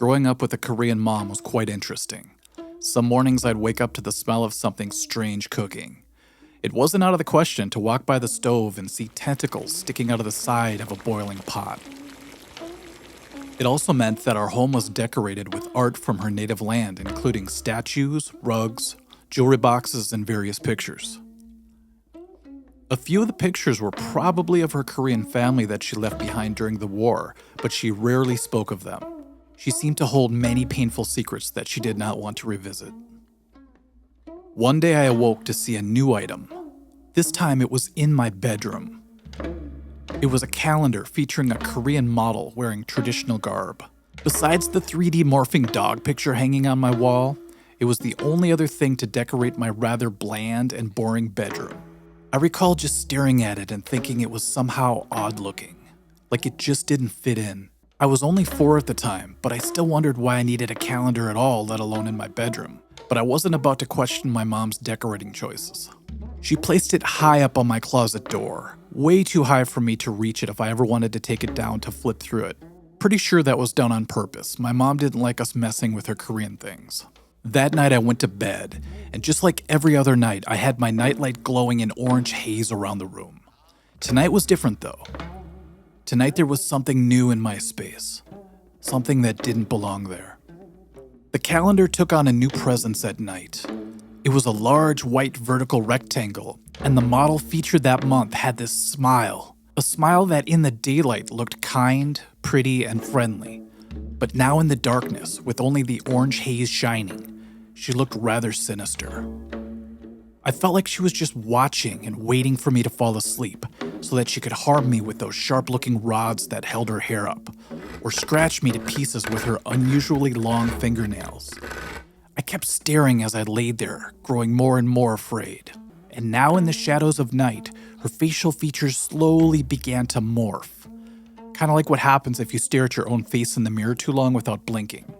Growing up with a Korean mom was quite interesting. Some mornings I'd wake up to the smell of something strange cooking. It wasn't out of the question to walk by the stove and see tentacles sticking out of the side of a boiling pot. It also meant that our home was decorated with art from her native land, including statues, rugs, jewelry boxes, and various pictures. A few of the pictures were probably of her Korean family that she left behind during the war, but she rarely spoke of them. She seemed to hold many painful secrets that she did not want to revisit. One day I awoke to see a new item. This time it was in my bedroom. It was a calendar featuring a Korean model wearing traditional garb. Besides the 3D morphing dog picture hanging on my wall, it was the only other thing to decorate my rather bland and boring bedroom. I recall just staring at it and thinking it was somehow odd-looking, like it just didn't fit in. I was only 4 at the time, but I still wondered why I needed a calendar at all, let alone in my bedroom. But I wasn't about to question my mom's decorating choices. She placed it high up on my closet door, way too high for me to reach it if I ever wanted to take it down to flip through it. Pretty sure that was done on purpose. My mom didn't like us messing with her Korean things. That night I went to bed, and just like every other night, I had my nightlight glowing in orange haze around the room. Tonight was different though. Tonight there was something new in my space. Something that didn't belong there. The calendar took on a new presence at night. It was a large white vertical rectangle, and the model featured that month had this smile. A smile that in the daylight looked kind, pretty, and friendly. But now in the darkness, with only the orange haze shining, she looked rather sinister. I felt like she was just watching and waiting for me to fall asleep so that she could harm me with those sharp-looking rods that held her hair up, or scratch me to pieces with her unusually long fingernails. I kept staring as I laid there, growing more and more afraid. And now in the shadows of night, her facial features slowly began to morph. Kind of like what happens if you stare at your own face in the mirror too long without blinking.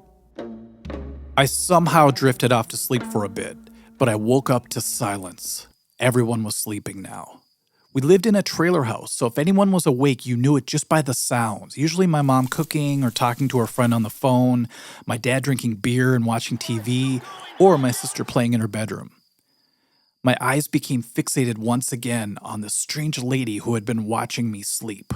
I somehow drifted off to sleep for a bit, but I woke up to silence. Everyone was sleeping now. We lived in a trailer house, so if anyone was awake, you knew it just by the sounds. Usually my mom cooking or talking to her friend on the phone, my dad drinking beer and watching TV, or my sister playing in her bedroom. My eyes became fixated once again on the strange lady who had been watching me sleep.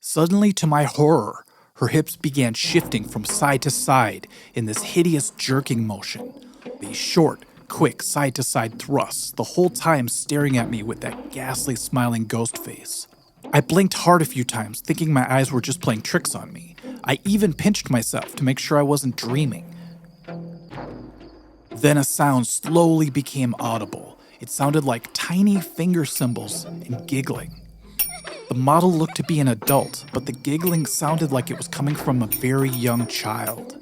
Suddenly, to my horror, her hips began shifting from side to side in this hideous jerking motion. These short, quick side-to-side thrusts, the whole time staring at me with that ghastly smiling ghost face. I blinked hard a few times, thinking my eyes were just playing tricks on me. I even pinched myself to make sure I wasn't dreaming. Then a sound slowly became audible. It sounded like tiny finger cymbals and giggling. The model looked to be an adult, but the giggling sounded like it was coming from a very young child.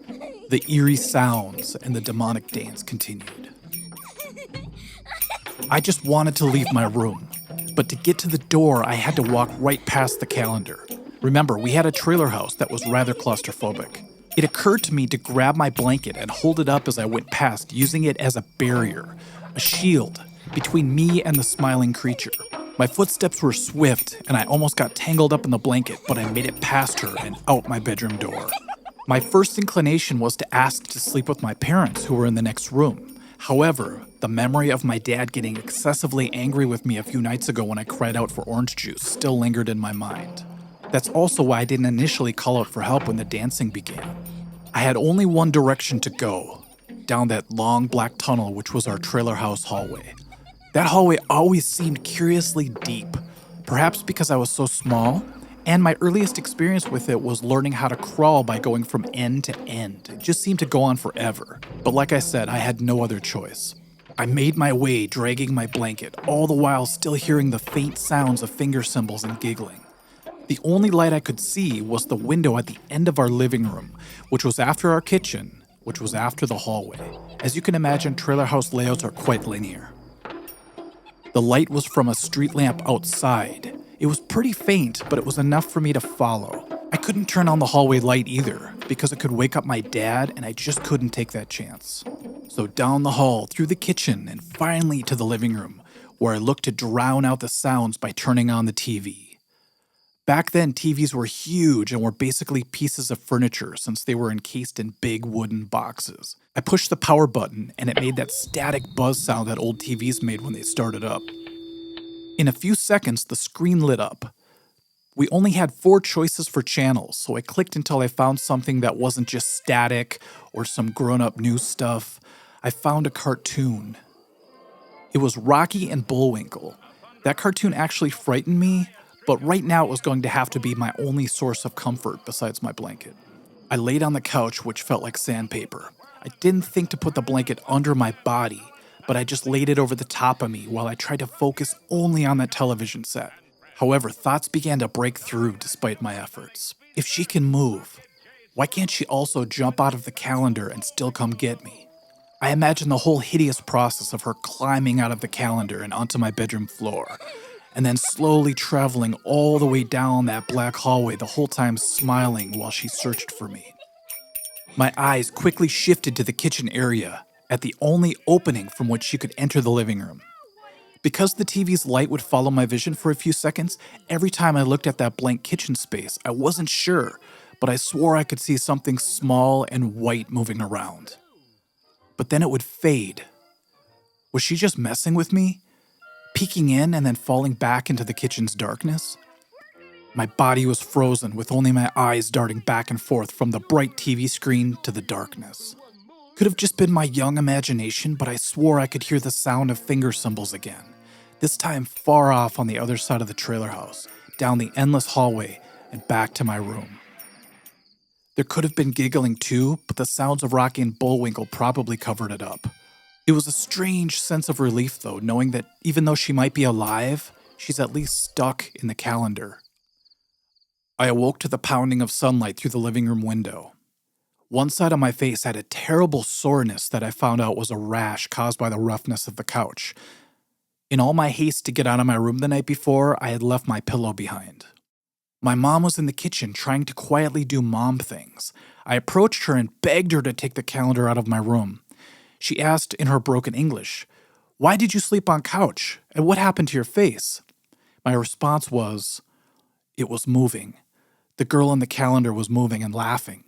The eerie sounds and the demonic dance continued. I just wanted to leave my room, but to get to the door, I had to walk right past the calendar. Remember, we had a trailer house that was rather claustrophobic. It occurred to me to grab my blanket and hold it up as I went past, using it as a barrier, a shield, between me and the smiling creature. My footsteps were swift, and I almost got tangled up in the blanket, but I made it past her and out my bedroom door. My first inclination was to ask to sleep with my parents, who were in the next room. However, the memory of my dad getting excessively angry with me a few nights ago when I cried out for orange juice still lingered in my mind. That's also why I didn't initially call out for help when the dancing began. I had only one direction to go, down that long black tunnel which was our trailer house hallway. That hallway always seemed curiously deep, perhaps because I was so small, and my earliest experience with it was learning how to crawl by going from end to end. It just seemed to go on forever. But like I said, I had no other choice. I made my way, dragging my blanket, all the while still hearing the faint sounds of finger cymbals and giggling. The only light I could see was the window at the end of our living room, which was after our kitchen, which was after the hallway. As you can imagine, trailer house layouts are quite linear. The light was from a street lamp outside. It was pretty faint, but it was enough for me to follow. I couldn't turn on the hallway light either, because it could wake up my dad, and I just couldn't take that chance. So down the hall, through the kitchen, and finally to the living room, where I looked to drown out the sounds by turning on the TV. Back then, TVs were huge and were basically pieces of furniture since they were encased in big wooden boxes. I pushed the power button and it made that static buzz sound that old TVs made when they started up. In a few seconds, the screen lit up. We only had 4 choices for channels, so I clicked until I found something that wasn't just static or some grown-up news stuff. I found a cartoon. It was Rocky and Bullwinkle. That cartoon actually frightened me, but right now it was going to have to be my only source of comfort besides my blanket. I laid on the couch, which felt like sandpaper. I didn't think to put the blanket under my body, but I just laid it over the top of me while I tried to focus only on that television set. However, thoughts began to break through despite my efforts. If she can move, why can't she also jump out of the calendar and still come get me? I imagined the whole hideous process of her climbing out of the calendar and onto my bedroom floor, and then slowly traveling all the way down that black hallway, the whole time smiling while she searched for me. My eyes quickly shifted to the kitchen area, at the only opening from which she could enter the living room. Because the TV's light would follow my vision for a few seconds, every time I looked at that blank kitchen space, I wasn't sure, but I swore I could see something small and white moving around. But then it would fade. Was she just messing with me? Peeking in and then falling back into the kitchen's darkness? My body was frozen, with only my eyes darting back and forth from the bright TV screen to the darkness. Could have just been my young imagination, but I swore I could hear the sound of finger cymbals again. This time far off on the other side of the trailer house, down the endless hallway, and back to my room. There could have been giggling too, but the sounds of Rocky and Bullwinkle probably covered it up. It was a strange sense of relief, though, knowing that even though she might be alive, she's at least stuck in the calendar. I awoke to the pounding of sunlight through the living room window. One side of my face had a terrible soreness that I found out was a rash caused by the roughness of the couch. In all my haste to get out of my room the night before, I had left my pillow behind. My mom was in the kitchen trying to quietly do mom things. I approached her and begged her to take the calendar out of my room. She asked in her broken English, "Why did you sleep on couch? And what happened to your face?" My response was, "It was moving. The girl in the calendar was moving and laughing."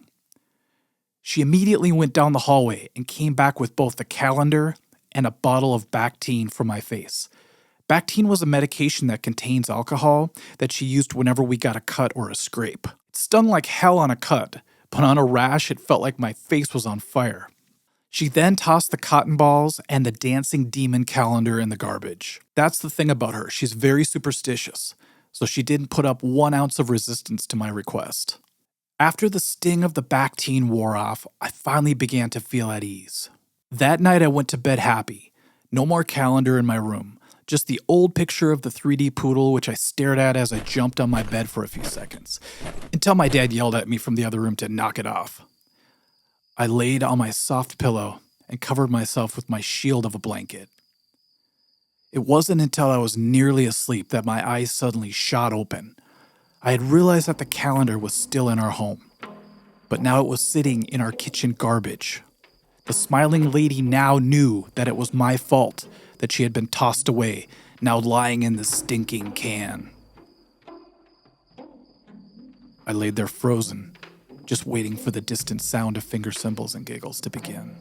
She immediately went down the hallway and came back with both the calendar and a bottle of Bactine for my face. Bactine was a medication that contains alcohol that she used whenever we got a cut or a scrape. It stung like hell on a cut, but on a rash it felt like my face was on fire. She then tossed the cotton balls and the dancing demon calendar in the garbage. That's the thing about her, she's very superstitious, so she didn't put up 1 ounce of resistance to my request. After the sting of the Bactine wore off, I finally began to feel at ease. That night I went to bed happy. No more calendar in my room, just the old picture of the 3D poodle which I stared at as I jumped on my bed for a few seconds, until my dad yelled at me from the other room to knock it off. I laid on my soft pillow and covered myself with my shield of a blanket. It wasn't until I was nearly asleep that my eyes suddenly shot open. I had realized that the calendar was still in our home, but now it was sitting in our kitchen garbage. The smiling lady now knew that it was my fault that she had been tossed away, now lying in the stinking can. I laid there frozen, just waiting for the distant sound of finger cymbals and giggles to begin.